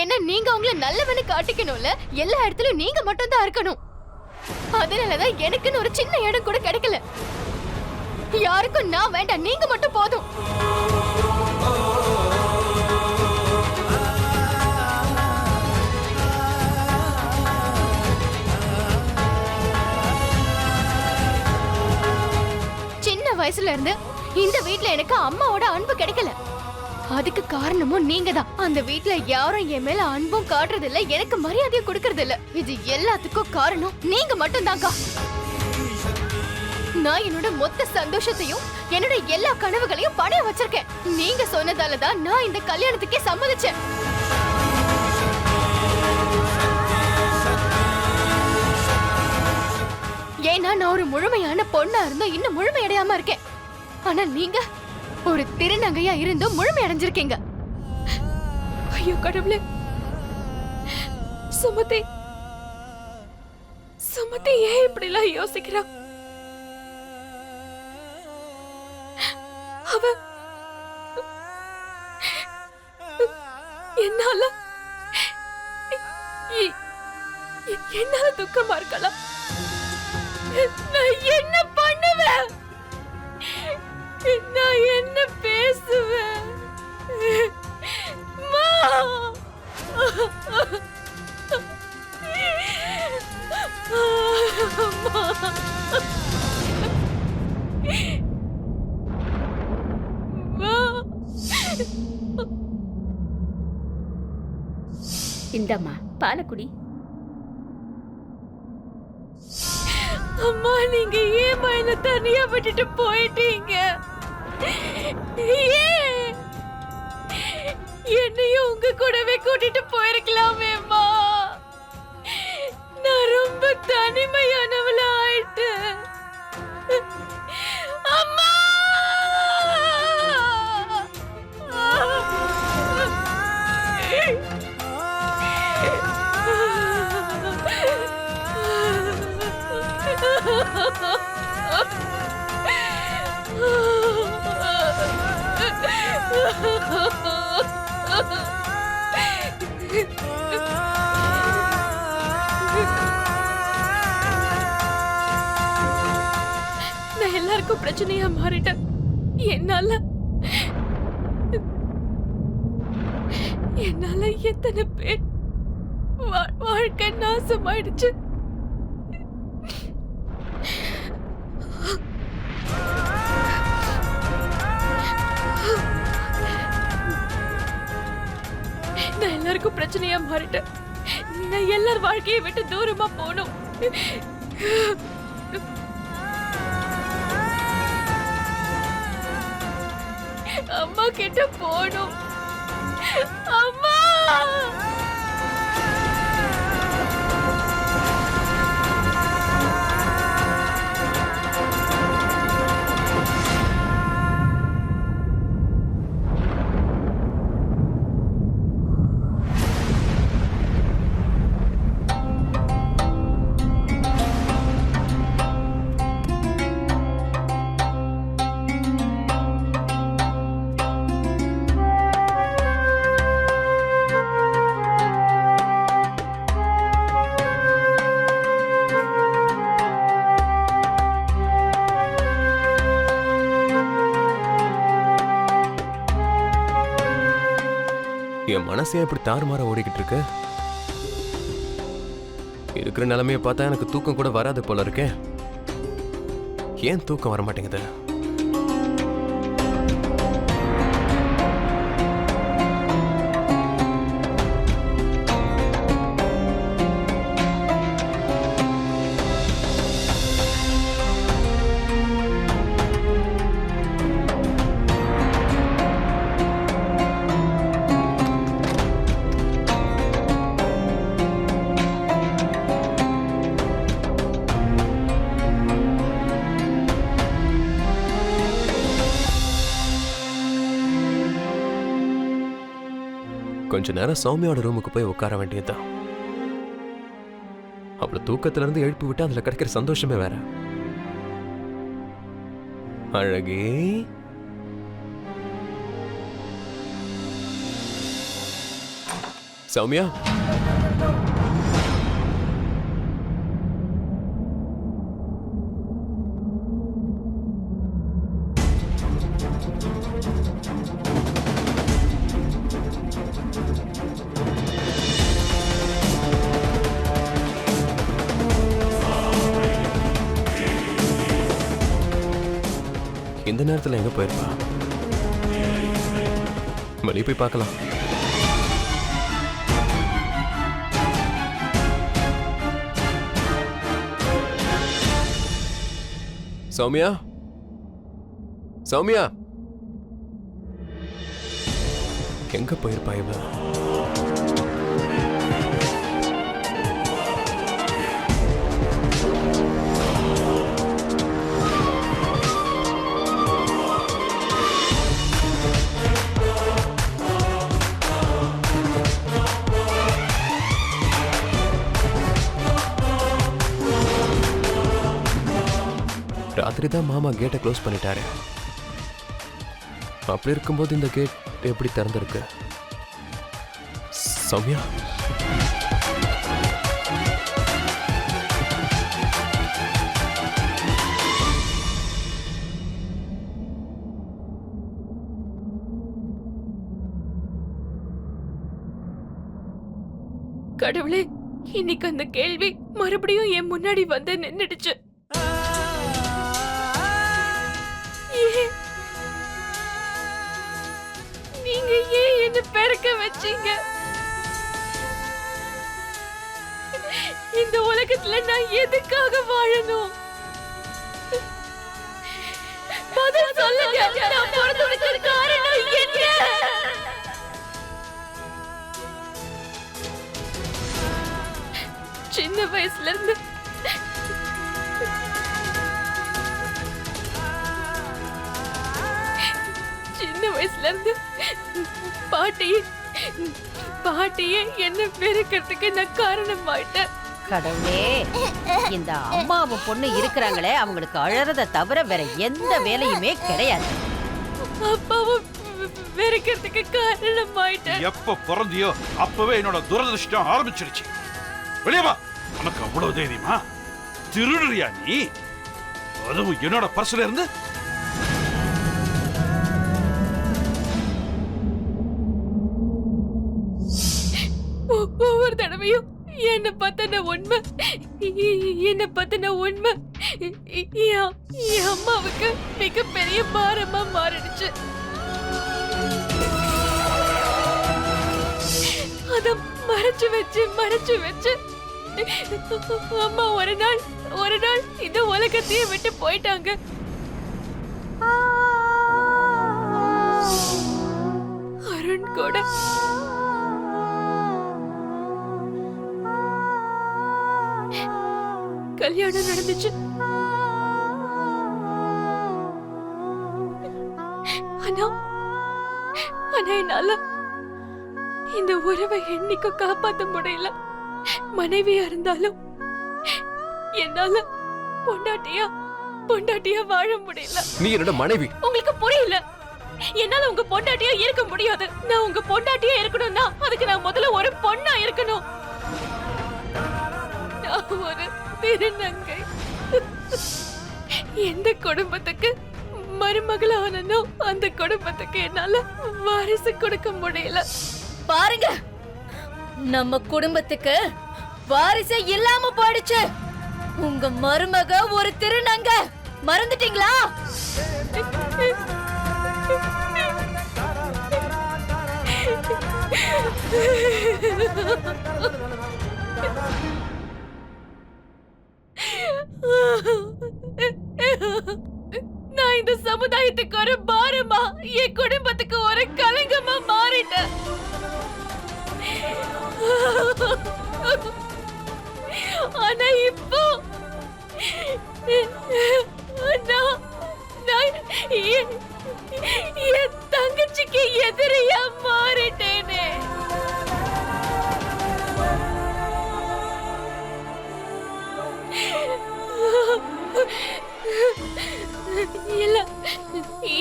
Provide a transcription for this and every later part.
என்ன நீங்க அவங்கள நல்லவன்னு காட்டிக்கணும்ல. எல்லா இடத்துலயும் நீங்க மட்டும் தான் இருக்கணும். அதனாலதான் எனக்குன்னு ஒரு சின்ன இடம் கூட கிடைக்கல. யாருக்கும் நான் வேண்டாம், நீங்க மட்டும் போதும். சின்ன வயசுல இருந்து இந்த வீட்ல எனக்கு அம்மாவோட அன்பு கிடைக்கல. அதுக்கு காரணமும் நீங்க தான். அந்த வீட்ல யாரும் என் மேல அன்பும் காட்டுறது இல்ல, எனக்கு மரியாதையும் கொடுக்கறது இல்ல. இது எல்லாத்துக்கும் காரணம் நீங்க மட்டும் தான்க்கா. நான் என்னோட மொத்த சந்தோஷத்தையும் என்னோட எல்லா கனவுகளையும் பணைய வச்சிருக்கேன். நீங்க சொன்னதாலதான் நான் இந்த கல்யாணத்துக்கே சம்மதிச்சேன். ஏன்னா நான் ஒரு முழுமையான பொண்ணா இருந்தும் இன்னும் முழுமையடையாம இருக்கேன். ஆனா நீங்க ஒரு திருநங்கையா இருந்தும் முழுமை அடைஞ்சிருக்கீங்க. ஐயோ கடவுளே, சுமதி சுமதி ஏன் இப்படி எல்லாம் யோசிக்கிறா? அவ என்னால துக்கமா இருக்கலாம். நான் என்ன பண்ணுவேன்? நான் என்ன பேசுவேன்? இந்தம்மா பாலக்குடி. அம்மா, நீங்க ஏமா என்ன தனியா விட்டுட்டு போயிட்டீங்க? என்னையும் உங்க கூடவே கூட்டிட்டு போயிருக்கலாமேம்மா. நான் ரொம்ப தனிமையானவளா ஆயிட்டேன். அம்மா, நான் எல்லாருக்கும் பிரச்சனையா மாறிட்டேன். என்னால எத்தனை பேர் வாழ்க்கை நாசமாயிடுச்சு. நான் எல்லாருக்கும் பிரச்சனையா மாறிட்டேன். நான் எல்லார் வாழ்க்கையை விட்டு தூரமா போகணும். அம்மா கிட்ட போகணும். அம்மா, என் மனசே இப்படி தாறுமாற ஓடிக்கிட்டு இருக்கு. இருக்கிற நிலைமையை பார்த்தா எனக்கு தூக்கம் கூட வராது போல இருக்கே. ஏன் தூக்கம் வர மாட்டேங்குது? கொஞ்ச நேரம் சௌமியோட ரூமுக்கு போய் உட்கார வேண்டியதுதான். அவளை தூக்கத்துல இருந்து எழுப்பி விட்டு அதுல கிடைக்கிற சந்தோஷமே வேற. அழகே, சௌமியா, இந்த நேரத்துல எங்க போயிருப்பா? வெளியே போய் பார்க்கலாம். சௌமியா, சௌமியா, எங்க போயிருப்பா இவ? ராத்திரி தான் மாமா கேட்டை க்ளோஸ் பண்ணிட்டாரு. அப்படி இருக்கும்போது இந்த கேட் எப்படி திறந்திருக்கு? சௌமியா, கடவுளே, இன்னைக்கு அந்த கேள்வி மறுபடியும் என் முன்னாடி வந்து நின்னுடுச்சு. நீங்க ஏன் என்ன பிறக்க வச்சீங்க? இந்த உலகத்துல நான் எதுக்காக வாழணும்? பதில் சொல்லுங்க. நான் பிறந்ததுக்கு காரணம் என்ன? சின்ன வயசுல இருந்து பாட்டியே என்ன பெருக்கிறதுக்கு நான் காரணமாயிட்டேன். கடவுளே, இந்த அம்மாவும் பொண்ணு இருக்கிறாங்களே, அவங்களுக்கு அழறத தவிர வேற எந்த வேலையுமே கிடையாது. அப்பாவும் வெறுக்கிறதுக்கு காரணமாயிட்டேன். எப்ப பிறந்தியோ அப்பவே என்னோட துரதிருஷ்டம் ஆரம்பிச்சிருச்சு. வெளியே வா. உனக்கு அவ்வளவு தைரியமா? திருடுறியா நீ? அதுவும் என்னோட பர்ஸ்ல இருந்து? ஒவ்வொரு தடவையும் என்ன பத்தின உண்மை என் அம்மாவுக்கு மிகப்பெரிய பாரமா மாறிடுச்சு. அத மறைச்சு வச்சு அம்மா ஒரு நாள் இந்த உலகத்தையே விட்டு போயிட்டாங்க. அருண் கூட கல்யாணம் நடந்துச்சு. ஆனா என்னால இந்த உறவை என்னைக்கும் காப்பாத்த முடியல. மனைவியா இருந்தாலும் என்னால பொண்டாட்டியா வாழ முடியல. நீ என்னோட மனைவி. உங்களுக்கு புரியல? என்னால உங்க பொண்டாட்டியா இருக்க முடியாது. நான் உங்க பொண்டாட்டியா இருக்கணும்னா அதுக்கு நான் முதல்ல ஒரு பொண்ணா இருக்கணும். நான் ஒரு திருநங்கை. எந்த குடும்பத்துக்கு மருமகளானோ அந்த குடும்பத்துக்கு என்னால வாரிசு கொடுக்க முடியல. பாருங்க, நம்ம குடும்பத்துக்கு வாரிசே இல்லாம போயிடுச்சு. உங்க மருமக ஒரு திருநங்க. மறந்துட்டீங்களா? நான் இந்த சமுதாயத்துக்கு ஒரு பாரமா, என் குடும்பத்துக்கு ஒரு கலங்கமா மாறிட்டேன். ஆனா இப்போ என் தங்கச்சிக்கு எதிரியா மாறிட்டேனே. இல்ல,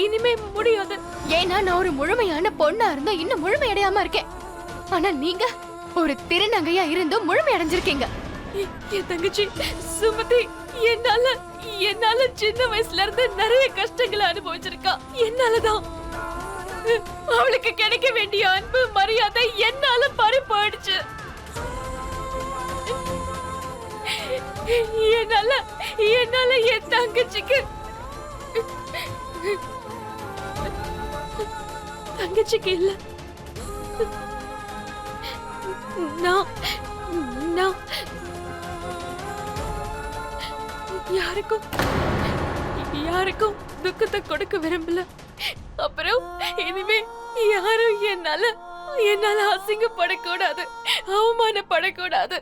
இனிமே முடியாது. ஏன்னா நான் ஒரு முழுமையான பொண்ணா இருந்தா இன்னும் முழுமையடையாம இருக்கேன். ஆனா நீங்க ஒரு திருநங்கையா இருந்தும் முழுமை அடைஞ்சிருக்கீங்க. என் தங்கச்சி சுமதி என்னால சின்ன வயசுல இருந்து நிறைய கஷ்டங்களை அனுபவிச்சிருக்கா. என்னாலதான் அவளுக்கு கிடைக்க வேண்டிய அன்பு மரியாதை என்னால பறி போயிடுச்சு. என்னால என் தங்கச்சிக்கு இல்ல, நான் யாருக்கும் துக்கத்தை கொடுக்க விரும்பல. அப்புறம் இனிமே யாரும் என்னால அசிங்கப்படக்கூடாது, அவமானப்படக்கூடாது.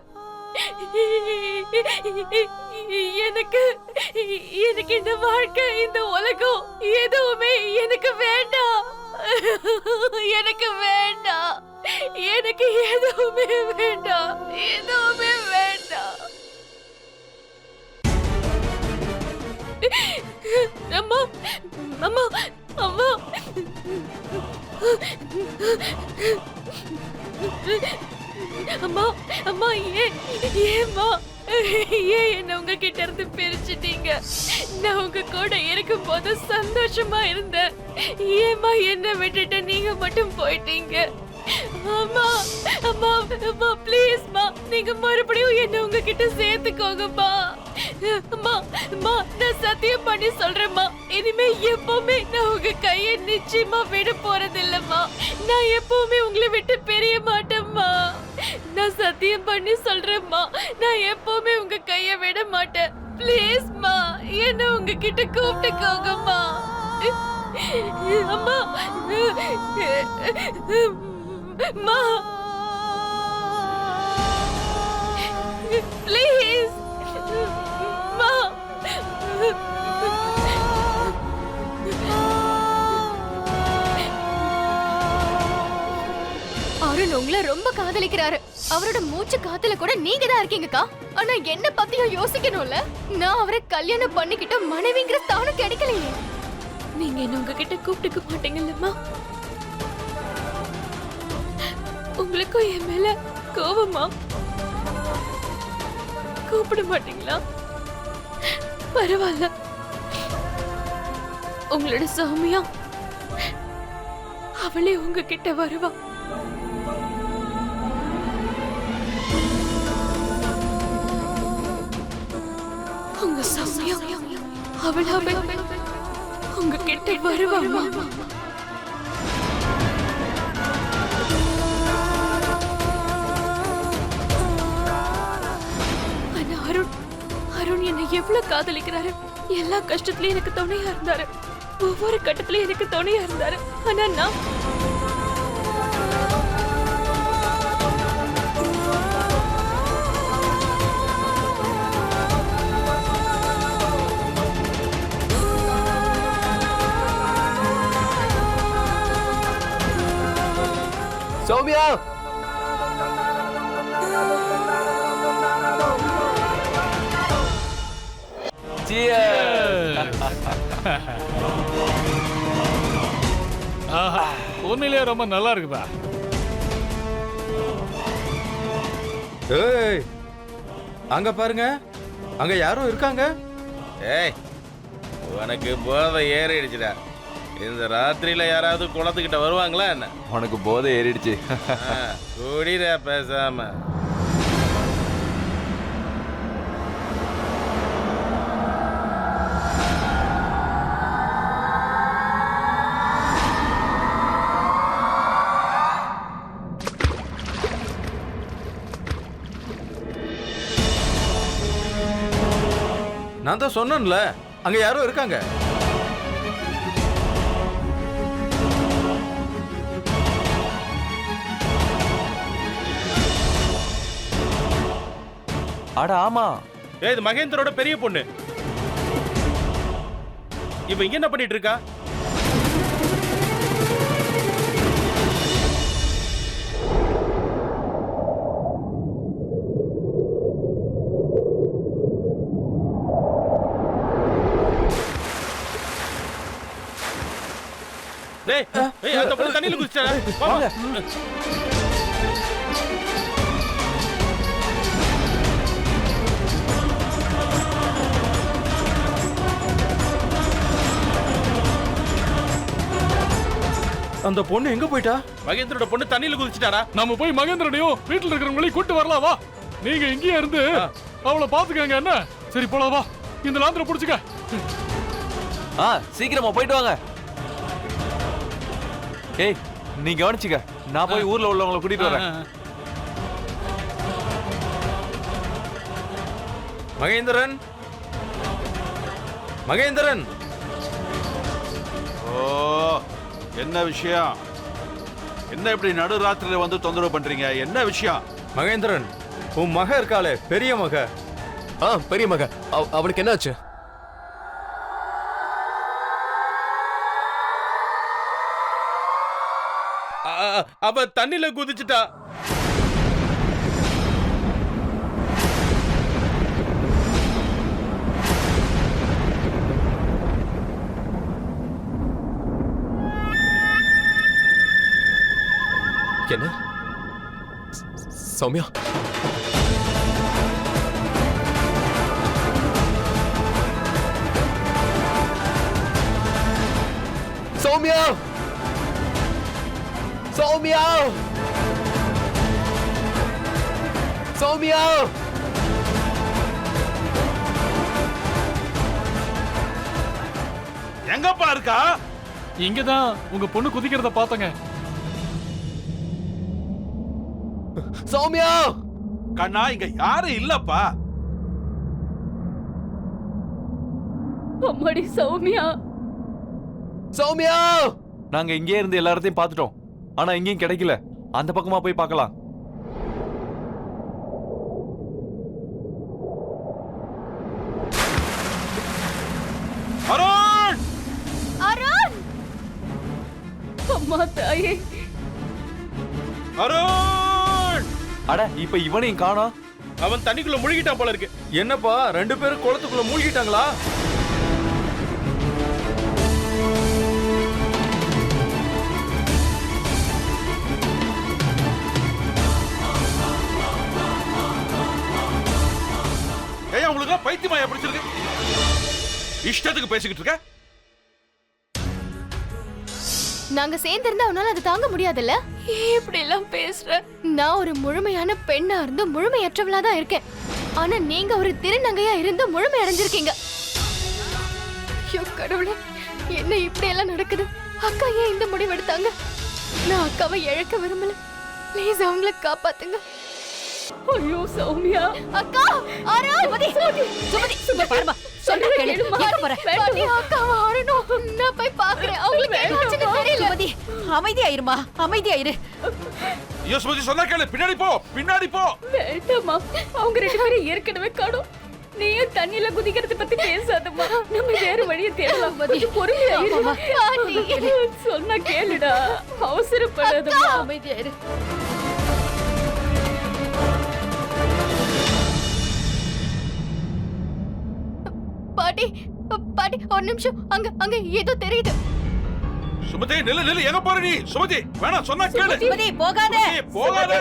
எனக்கு இந்த வாழ்க்கை, இந்த உலகம் எதுவுமே எனக்கு வேண்டாம். எனக்கு வேண்டாம், எனக்கு எதுவுமே வேண்டாம், எதுவுமே வேண்டாம். அம்மா அம்மா அம்மா அம்மா அம்மா ஏம்மா ஏன் என்ன உங்ககிட்ட இருந்து பிரிச்சுட்டீங்க? நான் உங்க கூட இருக்கும் போது சந்தோஷமா இருந்தேன். ஏம்மா என்ன விட்டுட்டு நீங்க மட்டும் போயிட்டீங்க? அம்மா அம்மா அம்மா ப்ளீஸ்மா, நீங்க மறுபடியும் என்ன உங்ககிட்ட சேர்த்துக்கோங்கம்மா. அம்மா அம்மா நான் சத்தியம் பண்ணி சொல்றேம்மா, இனிமே எப்பவுமே நான் உங்க கையை நிச்சயமா விட போறது இல்லம்மா. நான் எப்பவுமே உங்களை விட்டு பிரிய மாட்டேம்மா. நான் சத்தியம் பண்ணி சொல்றேம்மா, நான் எப்பவுமே உங்க கையை விட மாட்டேன். ப்ளீஸ்மா என்ன உங்ககிட்ட கூப்பிட்டுக்கோங்கம்மா. அம்மா அம்மா ப்ளீஸ் அம்மா. அருண் உங்களை ரொம்ப காதலிக்கிறாரு. அவரோட மூச்சு காத்துல கூட நீங்க தான் இருக்கீங்கக்கா. ஆனா என்ன பத்தியும் யோசிக்கணும்ல. நான் அவரை கல்யாணம் பண்ணிக்கிட்ட மனைவிங்கிற ஸ்தானம் கிடைக்கலையே. நீங்க என்ன உங்ககிட்ட கூப்பிட்டுக்க மாட்டீங்கல்லம்மா? உங்களுக்கும் என் மேல கோவமா? கூப்பிட மாட்டீங்களா? பரவாயில்ல, உங்களோட சௌமியா அவளே உங்ககிட்ட வருவா. உங்க சௌமியா அவளாவே உங்ககிட்ட வருவாமா? அருண் என்னை எவ்வளவு காதலிக்கிறாரு. எல்லா கஷ்டத்திலயும் எனக்கு துணையா இருந்தாரு, ஒவ்வொரு கட்டத்திலயும் எனக்கு துணையா இருந்தாரு. ஆனா நான் சௌமியா உண்மையிலேயே ரொம்ப நல்லா இருக்குதா? ஏய் அங்க பாருங்க, அங்க யாரும் இருக்காங்க. ஏய் உனக்கு போதை ஏறிடுச்சுடா. இந்த ராத்திரியில யாராவது குளத்துக்கிட்ட வருவாங்களா என்ன? உனக்கு போதை ஏறிடுச்சு. குடிடா பேசாம. நான் தான் சொன்னேன்ல, அங்க யாரும் இருக்காங்க. அட ஆமா, ஏய் இது மகேந்திரோட பெரிய பொண்ணு. இவ இங்க என்ன பண்ணிட்டு இருக்கா? டேய் ஏய் அந்த பொண்ணு தண்ணில குதிச்சடா. வாங்க. அந்த பொண்ணு எங்க போயிட்டா? மகேந்திரோட பொண்ணு தண்ணியில குதிச்சுட்டாடா. நம்ம போய் மகேந்திரனையும் வீட்டுல இருக்கிறவங்களையும் கூட்டு வரலாம் வா. நீங்க இங்கேயே இருந்து அவளை பாத்துக்கங்க என்ன? சரி போலாம் வா. இந்த லாந்தரை புடிச்சுக்க. சீக்கிரமா போயிட்டு வாங்க. ஏய் நீ கவனிச்சுக்க, நான் போய் ஊர்ல உள்ளவங்களை கூட்டிட்டு வரேன். மகேந்திரன், மகேந்திரன். ஓ, என்ன விஷயம்? என்ன இப்படி நடுராத்திரியில வந்து தொந்தரவு பண்றீங்க? என்ன விஷயம்? மகேந்திரன், உன் மக இருக்காளே, பெரிய மக. பெரிய மக, அவளுக்கு என்னாச்சு? அவ தண்ணியில குதிச்சுட்டா. என்ன? சௌமியா, சௌமியா, சௌமியா, சௌமியா. எங்கப்பா இருக்கா? இங்கதான் உங்க பொண்ணு குதிக்கிறத பார்த்தங்க. சௌமியா, கண்ணா, இங்க யாரும் இல்லப்பா. அம்மாடி சௌமியா. சௌமியா. நாங்க இங்கே இருந்து எல்லா இடத்தையும் பார்த்துட்டோம், ஆனா எங்கேயும் கிடைக்கல. அந்த பக்கமா போய் பார்க்கலாம். அருண்! அருண்! அம்மா தாயே. அருண்! அட இப்ப இவனையும் காணோம். அவன் தண்ணிக்குள்ள முழுகிட்டான் போல இருக்கு. என்னப்பா, 2 பேரும் குளத்துக்குள்ள மூழ்கிட்டாங்களா? ஏய், உங்களுக்கு பைத்தியமாயா பிடிச்சிருக்கு? இஷ்டத்துக்கு பேசிக்கிட்டு இருக்க? நாங்க சேர்ந்திருந்தா அவனால அது தாங்க முடியாதுல்ல? ஏன் இப்படி எல்லாம் பேசுற? நான் ஒரு முழுமையான பெண்ணா இருந்து முழுமையற்றவளா தான் இருக்கேன். ஆனா நீங்க ஒரு திருநங்கையா இருந்து முழுமை அடைஞ்சிருக்கீங்க. ஐயோ கடவுளே, என்ன இப்படி எல்லாம் நடக்குது? அக்கா ஏன் இந்த முடிவு எடுத்தாங்க? நான் அக்காவை இழக்க விரும்பல. ப்ளீஸ் அவங்கள காப்பாத்துங்க. ஐயோ சௌமியா. அக்கா, அருண்! சுமதி, சும்மா பாருமா. சொல்ற கேளு. எங்க போற? பாட்டி, அக்காவை அருணும். நான் போய் பார்க்கறேன். அவங்களுக்கு என்னாச்சுன்னு தெரியல. சுமதி, அமைதியாயிருமா, அமைதியாயிரு. ஐயோ சுமதி, சொன்னா கேளு. பின்னாடி போ, பின்னாடி போ. வேண்டாமா, அவங்க 2 பேரும் ஏற்கனவே காணோம். நீயும் தண்ணியில குதிக்கிறத பத்தி பேசாதம்மா. நம்ம வேற வழியை தேடலாம். கொஞ்சம் பொறுமையா இரு. பாட்டி. சொன்னா கேளுடா, அவசரப்படாதம்மா. அமைதியாயிரு. பாட்டி, பாட்டி ஒரு நிமிஷம். அங்க அங்க ஏதோ தெரியுது. சுமதி, நில்லு நில்லு. எங்க போற நீ? சுமதி, வேணாம், சொன்னா கேளு. சுமதி, போகாத. சுமதி, போகாத.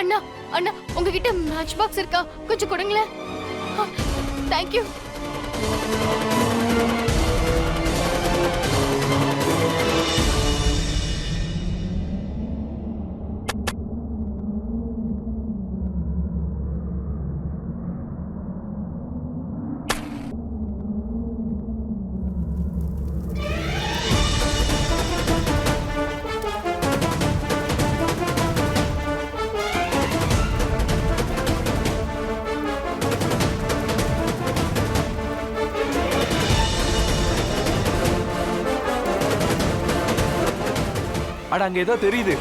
அண்ணா, அண்ணா, உங்ககிட்ட மேட்ச் பாக்ஸ் இருக்கா? கொஞ்சம் கொடுங்களேன். தேங்க்யூ. அட அங்க ஏதோ தெரியுது.